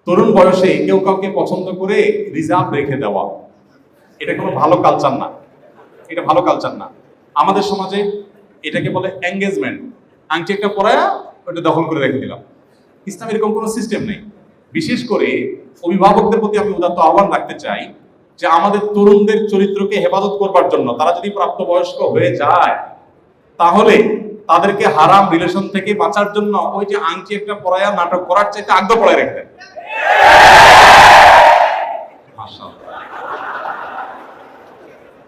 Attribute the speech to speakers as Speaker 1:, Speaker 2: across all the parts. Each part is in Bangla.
Speaker 1: তরুণ বয়সে কেউ কাউকে পছন্দ করে রিজার্ভ রেখে দেওয়া, এটা কোনো ভালো কালচার না। এটা ভালো কালচার না। আমাদের সমাজে এটাকে বলে এঙ্গেজমেন্ট। আংটি একটা পরায়া ওটা দখল করে রেখে দিলাম। ইসলাম এরকম কোনো সিস্টেম নেই। বিশেষ করে অভিভাবকদের প্রতি আমি উদাত্ত আহ্বান রাখতে চাই যে আমাদের তরুণদের চরিত্রকে হেফাজত করবার জন্য তারা যদি প্রাপ্তবয়স্ক হয়ে যায় তাহলে তাদেরকে হারাম রিলেশন থেকে বাঁচার জন্য ওই যে আংটি একটা পরায়া নাটক করার চাইতে আগ্রহ পড়ায় রেখে দেন।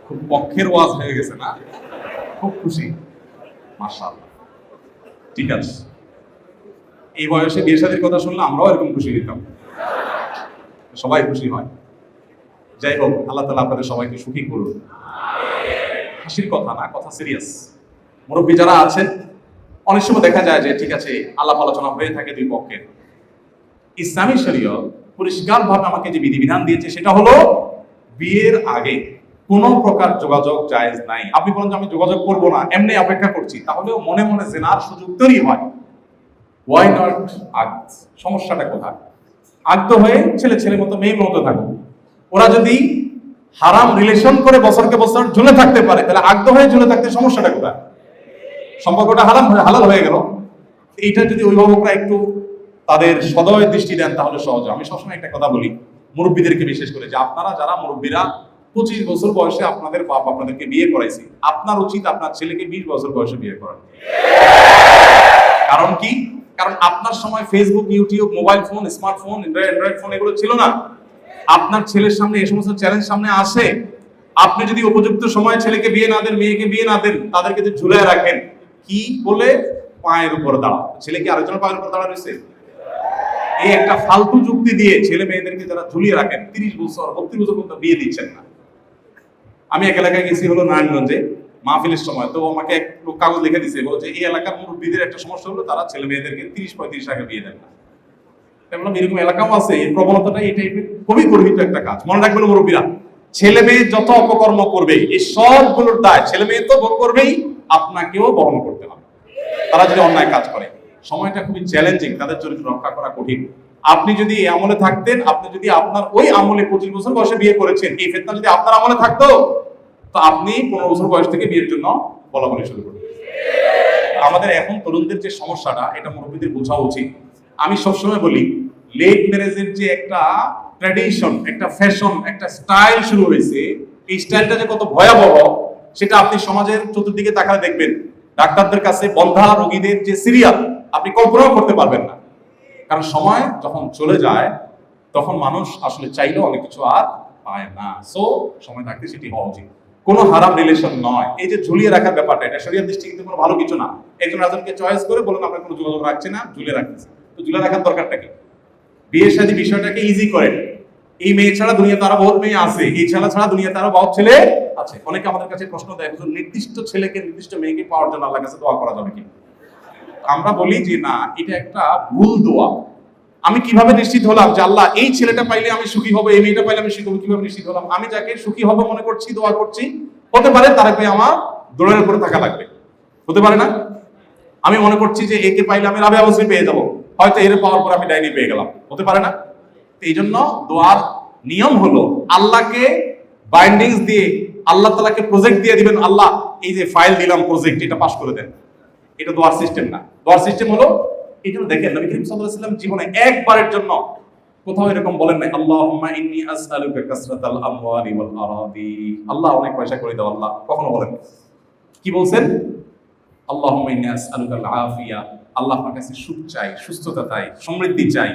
Speaker 1: খুব পক্ষের ওয়াজ হয়ে গেছে না? খুব খুশি, মাশাআল্লাহ। ঠিক আছে, এই বয়সে বিয়ে শাদীর কথা শুনলে আমরাও এরকম খুশি হইতাম, সবাই খুশি হয়। যাই হোক, আল্লাহ তাআলা আপনাদের সবাইকে সুখী করুন। হাসির কথা না, কথা সিরিয়াস। মুরব্বী যারা আছেন, অনেক সময় দেখা যায় যে ঠিক আছে আলাপ আলোচনা হয়ে থাকে দুই পক্ষের। ইসলামী শরীয়ত পরিষ্কারভাবে আমাকে যে বিধিবিধান দিয়েছে সেটা হলো বিয়ের আগে কোনো প্রকার যোগাযোগ জায়েজ নাই। আপনি বলেন যে আমি যোগাযোগ করবো না, এমনি অপেক্ষা করছি, তাহলেও মনে মনে জেনার সুযোগ তৈরি হয়। Why not act? সমস্যাটা কোথায়? আক্ত হয়ে ছেলে ছেলের মতো মেয়ের মতো থাকুক। ওরা যদি হারাম রিলেশন করে বছরকে বছর ঝুলে থাকতে পারে তাহলে আক্ত হয়ে ঝুলে থাকতে সমস্যাটা কোথায়? সম্পর্কটা হালাল হয়ে গেল। এইটা যদি অভিভাবকরা একটু তাদের সদয় দৃষ্টি দেন তাহলে সহজ। আমি সবসময় একটা কথা বলি মুরব্বীদেরকে বিশেষ করে, যে আপনারা যারা মুরব্বীরা 25 বছর বয়সে আপনাদের বাপ আপনাদেরকে বিয়ে করাইছে, আপনার উচিত আপনার ছেলেকে 20 বছর বয়সে বিয়ে করানো। কারণ কি? কারণ আপনার সময় Facebook, YouTube, mobile phone, smartphone, Android phone এগুলো ছিল না। আপনার ছেলের সামনে এই সমস্ত চ্যালেঞ্জ সামনে আসে। আপনি যদি উপযুক্ত সময় ছেলেকে বিয়ে না দেন, মেয়েকে বিয়ে না দেন, তাদেরকে যদি ঝুলায় রাখেন, কি বলে পায়ের উপর দাঁড়াও, ছেলে কি আরেকজনের পায়ের উপর দাঁড়া রয়েছে? এই একটা ফালতু যুক্তি দিয়ে ছেলে মেয়েদেরকে যারা ঝুলিয়ে রাখেন 30 বছর 32 বছর পর্যন্ত বিয়ে দিচ্ছেন না। আমি এক এলাকায় গেছি হলো নারায়ণগঞ্জে মাহফিলের সময়, তো আমাকে এক লোক কাগজ লিখে দিছে, বলছে এই এলাকার মুরব্বীদের একটা সমস্যা হলো তারা ছেলে মেয়েদেরকে 30-35 আগে বিয়ে দেন না। তেমন এরকম এলাকাও আছে। এই প্রবণতাটা এই টাইপের খুবই গর্হিত একটা কাজ। মনে রাখবেন মুরব্বীরা, ছেলে মেয়ে যত অপকর্ম করবে এই সবগুলোর দায় ছেলে মেয়ে তো ভোগ করবেই, আপনাকেও বহন করতে হবে তারা যদি অন্যায় কাজ করে। সময়টা খুবই চ্যালেঞ্জিং, তাদের চরিত্র রক্ষা করা কঠিন। আপনি যদি এই আমলে থাকতেন, আপনি যদি আপনার ওই আমলে 25 বছর বয়সে বিয়ে করেছেন, এই ফিতনা যদি আপনার আমলে থাকতো তো আপনি 15 বছর বয়স থেকে বিয়ের জন্য বলাবলি শুরু করতেন। আমাদের এখন তরুণদের যে সমস্যাটা, এটা মুরব্বীদের বোঝা উচিত। আমি সবসময় বলি লেট ম্যারেজের যে একটা ট্র্যাডিশন, একটা ফ্যাশন, একটা স্টাইল শুরু হয়েছে, এই স্টাইলটা যে কত ভয়াবহ সেটা আপনি সমাজের চতুর্দিকে তাকালে দেখবেন। ডাক্তারদের কাছে বন্ধা রোগীদের যে সিরিয়াল আপনি কল্পনাও করতে পারবেন না। কারণ সময় যখন চলে যায় তখন মানুষ আসলে চাইলেও অনেক কিছু আর পায় না। সো সময় থাকতে সেটি হওয়া উচিত। কোনো হারাম রিলেশন নয়। এই যে ঝুলিয়ে রাখার ব্যাপারটা, এটা শরীয়ত দৃষ্টি কিন্তু কোনো ভালো কিছু না। একজন রাজনকে চয়েস করে বলুন আমরা কোনো যোগাযোগ রাখছি না, ঝুলিয়ে রাখতেছি, তো ঝুলে রাখার দরকারটা কি? বিয়ের সাথে বিষয়টাকে ইজি করেন। এই মেয়ে ছাড়া দুনিয়াতে আরো বহুত মেয়ে আছে, এই ছেলে ছাড়া দুনিয়াতে আরো বহুত ছেলে আছে। অনেকে আমাদের কাছে প্রশ্ন দেয়, হুজুর নির্দিষ্ট ছেলেকে নির্দিষ্ট মেয়েকে পাওয়ার জন্য আল্লাহর কাছে দোয়া করা যাবে কি? আমরা বলি যে না, এটা একটা ভুল দোয়া। আমি কিভাবে নিশ্চিত হলাম যে আল্লাহ এই ছেলেটা পাইলে আমি সুখী হব, এই মেয়েটা পাইলে আমি সুখী হব? কিভাবে নিশ্চিত হলাম? আমি যাকে সুখী হব মনে করছি, দোয়া করছি, হতে পারে তার পেয়ে আমার দৌড়ের উপরে থাকা লাগবে, হতে পারে না? আমি মনে করছি যে একে পাইলে আমি রাবেয়া বসরি পেয়ে যাবো, হয়তো এর পাওয়ার পর আমি ডাইনি পেয়ে গেলাম, হতে পারে না? এই জন্য দোয়ার নিয়ম হলো আল্লাহকে বাইন্ডিংস দিয়ে, আল্লাহ তাআলাকে প্রজেক্ট দিয়ে দিবেন, আল্লাহ এই যে ফাইল দিলাম প্রজেক্ট, এটা পাস করে দেন। এটা দোয়ার সিস্টেম না। দোয়ার সিস্টেম হলো এই জন্য দেখেন নবী করিম সাল্লাল্লাহু আলাইহি ওয়াসাল্লাম জীবনে একবারের জন্য কোথাও এরকম বলেন নাই আল্লাহুম্মা ইন্নী আসআলুকা কাসরাতাল আমওয়ালি ওয়াল আরাদি, আল্লাহ অনেক পয়সা করে দাও আল্লাহ, কখনো বলেন? কি বলছেন? আল্লাহুম্মা ইন্নী আসআলুকাল আফিয়া, আল্লাহ আপনার কাছে সুখ চাই, সুস্থতা চাই, সমৃদ্ধি চাই।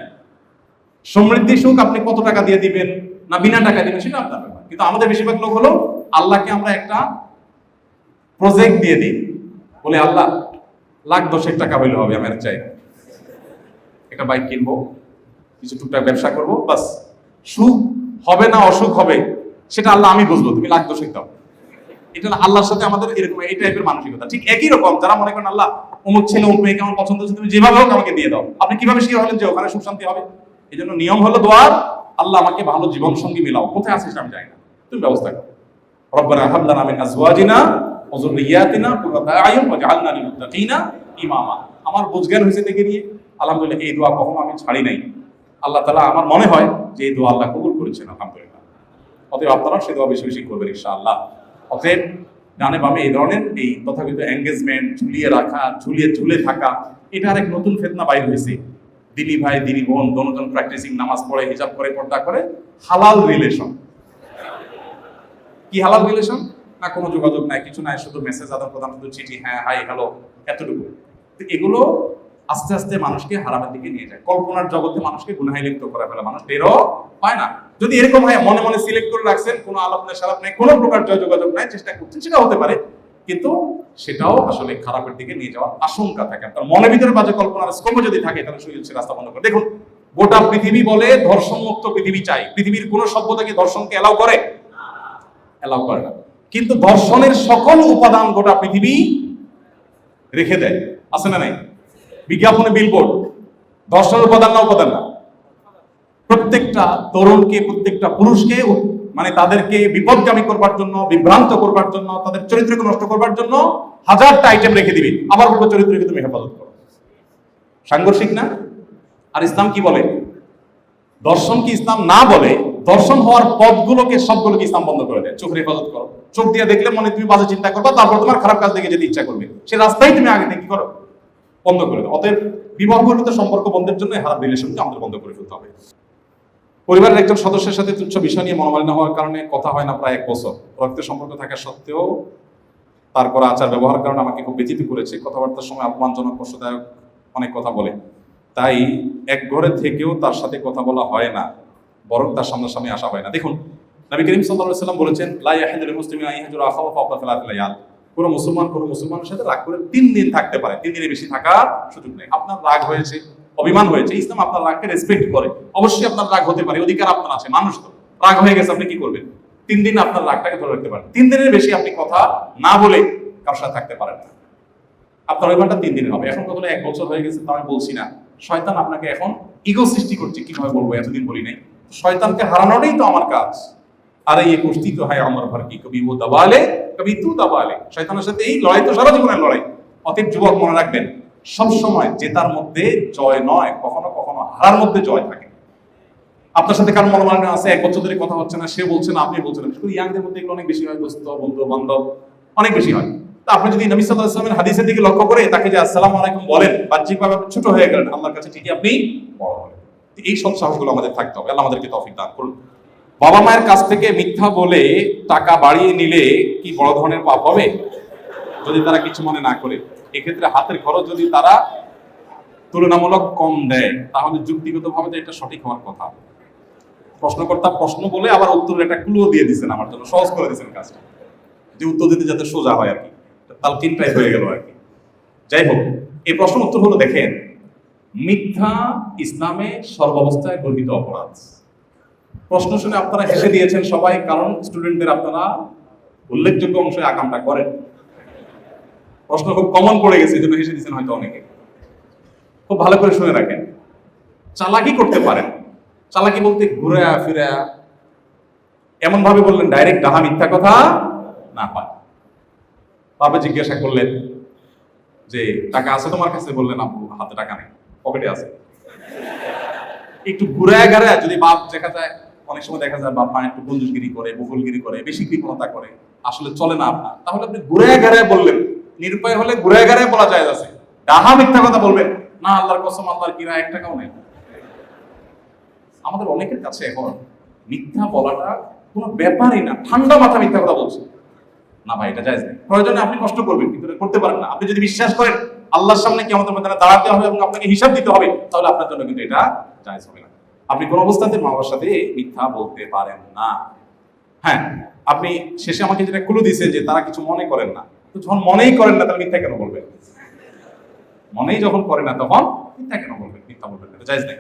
Speaker 1: সমৃদ্ধি সুখ আপনি কত টাকা দিয়ে দিবেন না বিনা টাকা দিবেন সেটা আপনার ব্যাপার। কিন্তু আমাদের বেশিরভাগ লোক হলো আল্লাহকে আমরা একটা প্রজেক্ট দিয়ে দিই, বলে আল্লাহ লাখ 10 টাকা হইলে হবে, আমি আর চাই একটা বাইক কিনবো, কিছু টুকটাক ব্যবসা করবো, বাস। সুখ হবে না অসুখ হবে সেটা আল্লাহ আমি বুঝবো, তুমি লাখ 10 দাও। এটা আল্লাহর সাথে আমাদের এরকম এই টাইপের মানসিকতা। ঠিক একই রকম যারা মনে করেন আল্লাহ অমুক ছেলে অমুক মেয়েকে আমার পছন্দ হচ্ছে, তুমি যেভাবে হোক আমাকে দিয়ে দাও, আপনি কিভাবে শিওর হলেন যে ওখানে সুখ শান্তি হবে? এই জন্য নিয়ম হলো দোয়ার, আল্লাহ আমাকে ভালো জীবন সঙ্গী মিলাও, কোথায় আছিস আমি জানি না, তুমি ব্যবস্থা করো। রব্বানা হাব লানা মিন আজওয়াজিনা ওয়া যুররিয়াতিনা কুররাতা আয়ুন ওয়াজআলনা লিল মুত্তাকিনা ইমামা। আমার বুঝজ্ঞান হয়েছে থেকে নিয়ে আলহামদুলিল্লাহ এই দোয়া কখনো আমি ছাড়ি নাই। আল্লাহ তাআলা আমার মনে হয় যে এই দোয়া আল্লাহ কবুল করেছেন আলহামদুলিল্লাহ। অতএব আপনারা সেই দোয়া বেশি বেশি করবেন ইনশাআল্লাহ। অতএব ডানে বামে এই ধরনের এই তথাকথিত এঙ্গেজমেন্ট, ঝুলিয়ে রাখা, ঝুলে থাকা, এটা আরেক নতুন ফিতনা বাইর হয়েছে। দিনী ভাই দিনী বোন দোনোজন প্র্যাকটিসিং, নামাজ পড়ে, হিজাব করে, পর্দা করে, হালাল রিলেশন। কি হালাল রিলেশন? না কোনো যোগাযোগ নাই, কিছু নাই, শুধু মেসেজ আদান প্রদান, শুধু চিঠি, হ্যাঁ হাই হ্যালো, এতটুকু। তো এগুলো আস্তে আস্তে মানুষকে হারামের দিকে নিয়ে যায়। কল্পনার জগতে মানুষকে গুনাহে লিপ্ত করে ফেলে, মানুষ টেরও পায় না। যদি এরকম হয় মনে মনে সিলেক্ট করে রাখছেন, কোনো আলাপ নেই, সালাপ নেই, কোনো প্রকার যোগাযোগ নাই, চেষ্টা করছেন, সেটা হতে পারে, কিন্তু সেটাও আসলে খারাপের দিকে নিয়ে যাওয়ার আশঙ্কা থাকে। আপনার মনের ভিতরে বাজে কল্পনার স্কোপও যদি থাকে, তাহলে সে রাস্তা বন্ধ করে। দেখুন, গোটা পৃথিবী বলে ধর্ষণ মুক্ত পৃথিবী চাই। পৃথিবীর কোন সভ্যতা কি ধর্ষণকে এলাও করে? এলাও করে না। কিন্তু ধর্ষণের সকল উপাদান গোটা পৃথিবী রেখে দেয়, আছে না নাই? বিজ্ঞাপনে বিলবোর্ড, ধর্ষণের উপাদান না? উপাদান না। প্রত্যেকটা তরুণকে, প্রত্যেকটা পুরুষকে মানে তাদেরকে বিপদগামী করবার জন্য, বিভ্রান্ত করবার জন্য, তাদের চরিত্রকে নষ্ট করবার জন্য হাজারটা আইটেম রেখে দিবে। আবার বলবো চরিত্রকে তুমি হেফাজত করো। সাংঘর্ষিক না? আর ইসলাম কি বলে? দর্শন কি ইসলাম না বলে? দর্শন হওয়ার পথগুলোকে সবগুলোকে ইসলাম বন্ধ করে দেয়। চোখের হেফাজত করো। চোখ দিয়ে দেখলে মনে তুমি বাজে চিন্তা করবা, তারপর তোমার খারাপ কাজ দেখে যেতে ইচ্ছা করবে, সে রাস্তায় তুমি আগে থেকে কি করো? বন্ধ করে দাও। অতএব বিবাহ বহির্ভূত সম্পর্ক বন্ধের জন্য হারাম রিলেশনকে আমাদের বন্ধ করে ফেলতে হবে। পরিবারের একজন সদস্যের সাথে তুচ্ছ বিষয় নিয়ে মনোমালিন্য হওয়ার কারণে কথা হয় না প্রায় 1 বছর। রক্তের সম্পর্ক থাকা সত্ত্বেও তার করা আচার ব্যবহারের কারণে আমাকে খুব ব্যথিত করেছে। কথাবার্তার সময় অপমানজনক, কষ্টদায়ক অনেক কথা বলে। তাই এক ঘরে থেকেও তার সাথে কথা বলা হয় না, বরং তার সামনাসামনি আসা হয় না। দেখুন, নবী করিম সাল্লাল্লাহু আলাইহি ওয়াসাল্লাম বলেছেন, লা ইয়াহিলুল মুসলিমিন আন ইয়াহজুরা আখাহু ফাওকা সালাসি লায়াল। কোন মুসলমান কোন মুসলমানের সাথে রাগ করে 3 দিন থাকতে পারে, 3 দিনের বেশি থাকার সুযোগ নেই। আপনার রাগ হয়েছে, অভিমান হয়েছে, ইসলাম আপনার রাগকে রেসপেক্ট করে। অবশ্যই আপনার রাগ হতে পারে, অধিকার আপনার আছে, মানুষ তো। রাগ হয়ে গেছে, আপনি কি করবেন? 3 দিন আপনার রাগটাকে ধরে রাখতে পারেন। 3 দিনের বেশি আপনি কথা না বলে কারোর সাথে থাকতে পারেন না। আপনার অভিমানটা 3 দিনের হবে। এখন কথা 1 বছর হয়ে গেছে, তা আমি বলছি না। শয়তান আপনাকে এখন ইগো সৃষ্টি করছে, কিভাবে বলবো, এতদিন বলি নাই। শয়তানকে হারানোটাই তো আমার কাজ। আরে এই কুস্তি তো হয় আমার ভর কি, কবি ও দাবালে কবি তু দাবালে। শয়তানের সাথে এই লড়াই তো সারা জীবনের লড়াই। অতএব যুবক মনে রাখবেন, সবসময় জেতার মধ্যে জয় নয়, কখনো কখনো হারার মধ্যে জয় থাকে। আপনার সাথে কারো মনোমালিন্য আছে, 1 বছর ধরে কথা হচ্ছে না, সে বলছে না, আপনি বলছেন না। বিশেষ করে ইয়াংদের মধ্যে এগুলো অনেক বেশি হয়, দোস্ত, বন্ধু বান্ধব অনেক বেশি হয়। তা আপনি যদি নবী সাল্লাল্লাহু আলাইহি ওয়াসাল্লামের হাদিসের দিকে লক্ষ্য করে তাকে যে আসসালামু আলাইকুম বলেন, বাহ্যিকভাবে আপনি ছোট হয়ে গেলেন, আল্লাহর কাছে ঠিকই আপনি বড় হলেন। এই সব সাহসগুলো আমাদের থাকতে হবে। আল্লাহ আমাদেরকে তৌফিক দান করুন। বাবা মায়ের কাছ থেকে মিথ্যা বলে টাকা বাড়িয়ে নিলে কি বড় ধরনের পাপ হবে? যদি তারা কিছু মনে না করে। এক্ষেত্রে হাতের খরচ যদি তারা তুলনামূলক কম দেয়, তাহলে যুক্তিগতভাবে তো এটা সঠিক হওয়ার কথা। প্রশ্নকর্তা প্রশ্ন বলে আবার উত্তরের একটা ক্লু দিয়ে দিচ্ছেন, আমার জন্য সহজ করে দিচ্ছেন কাজটা, যে উত্তর দিতে যাতে সোজা হয় আর কি, তালকিনটাই হয়ে গেল আর কি। যাই হোক, এই প্রশ্ন উত্তর হলো, দেখেন, মিথ্যা ইসলামে সর্বাবস্থায় গর্হিত অপরাধ। প্রশ্ন শুনে আপনারা হেসে দিয়েছেন সবাই, কারণ স্টুডেন্টদের আপনারা উল্লেখযোগ্য অংশে আকামটা করেন। প্রশ্ন খুব কমন পড়ে গেছে, এই জন্য হেসে দিয়েছেন হয়তো অনেকে। খুব ভালো করে শুনে রাখেন, চালাকি করতে পারেন। চালাকি বলতে ঘুরে ফিরে এমন ভাবে বললেন, ডাইরেক্ট ডাহা মিথ্যা কথা না হয়। বাবা জিজ্ঞাসা করলেন যে টাকা আছে তোমার কাছে? বললেন আব্বু হাতে টাকা নেই, পকেটে আছে। একটু ঘুরে গেড়ে যদি বাপ দেখা যায়, অনেক সময় দেখা যায় বাপ মা একটু বন্ধুগিরি করে, বকুলগিরি করে, বেশি কৃপণতা করে, আসলে চলে না আপনার, তাহলে আপনি ঘুরে গেড়ে বললেন। নিরুপায় হলে ঘুরে গেড়ে বলা যায় আছে। ডাহা মিথ্যা কথা বলবেন না, আল্লাহর কসম, আল্লাহর কিরা 1 টাকাও নেই। আমাদের অনেকের কাছে এখন মিথ্যা বলাটা কোনো ব্যাপারই না, ঠান্ডা মাথা মিথ্যা কথা বলছে না। ভাই, এটা জায়েজ নেই। প্রয়োজনে আপনি কষ্ট করবেন, কিন্তু করতে পারেন না। আপনি যদি বিশ্বাস করেন আল্লাহর সামনে কিয়ামতের ময়দানে দাঁড়াতে হবে এবং আপনাকে হিসাব দিতে হবে, তাহলে আপনার জন্য কিন্তু এটা জায়েজ হবে না। আপনি কোনো অবস্থাতে মা বাবার সাথে মিথ্যা বলতে পারেন না। হ্যাঁ, আপনি শেষে আমাকে যেটা ক্লু দিয়েছে যে তারা কিছু মনে করেন না, তো যখন মনেই করেন না, তাহলে মিথ্যা কেন বলবেন? মনেই যখন করে না, তখন মিথ্যা কেন বলবেন? মিথ্যা বলবেন না, এটা জায়েজ নেই।